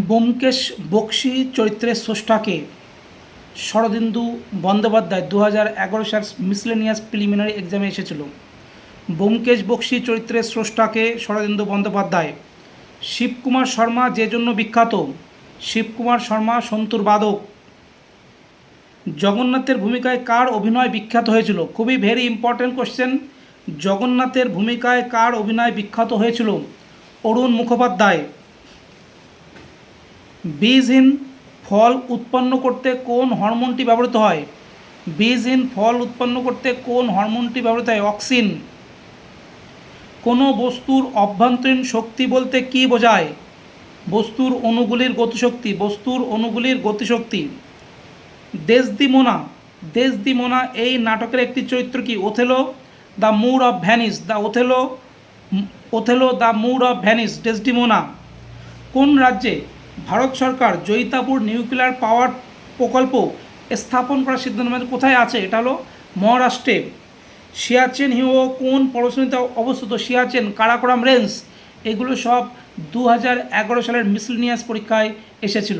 ব্যোমকেশ বক্সী চরিত্রের স্রষ্টাকে শরদিন্দু বন্দ্যোপাধ্যায় 2011 সাল miscellaneous preliminary এক্সামে এসেছিল। ব্যোমকেশ বক্সী চরিত্রের স্রষ্টাকে শরদিন্দু বন্দ্যোপাধ্যায়। শিবকুমার শর্মা যে জন্য বিখ্যাত? শিবকুমার শর্মা সন্তুর বাদক। জগন্নাথের ভূমিকায় কার অভিনয় বিখ্যাত হয়েছিল? খুবই ভেরি ইম্পর্ট্যান্ট কোশ্চেন। জগন্নাথের ভূমিকায় কার অভিনয় বিখ্যাত হয়েছিল? অরুণ মুখোপাধ্যায়। বীজহীন ফল উৎপন্ন করতে কোন হরমোনটি ব্যবহৃত হয়? বীজহীন ফল উৎপন্ন করতে কোন হরমোনটি ব্যবহৃত হয়? অক্সিন। কোনো বস্তুর অভ্যন্তরীণ শক্তি বলতে কী বোঝায়? বস্তুর অণুগুলির গতিশক্তি। বস্তুর অণুগুলির গতিশক্তি। দেসদিমোনা এই নাটকের একটি চরিত্র কি? Othello the Moor of Venice. Othello the Moor of Venice. Desdemona. কোন রাজ্যে ভারত সরকার জৈতাপুর নিউক্লিয়ার পাওয়ার প্রকল্প স্থাপন করার সিদ্ধান্ত নেয়? কোথায় আছে? এটা হলো মহারাষ্ট্রে। সিয়াচেন হিমবাহ কোন পর্বতশ্রেণীতে অবস্থিত? সিয়াচেন, কারাকোরাম রেঞ্জ। এগুলো সব 2011 সালের মিসলেনিয়াস পরীক্ষায় এসেছিল।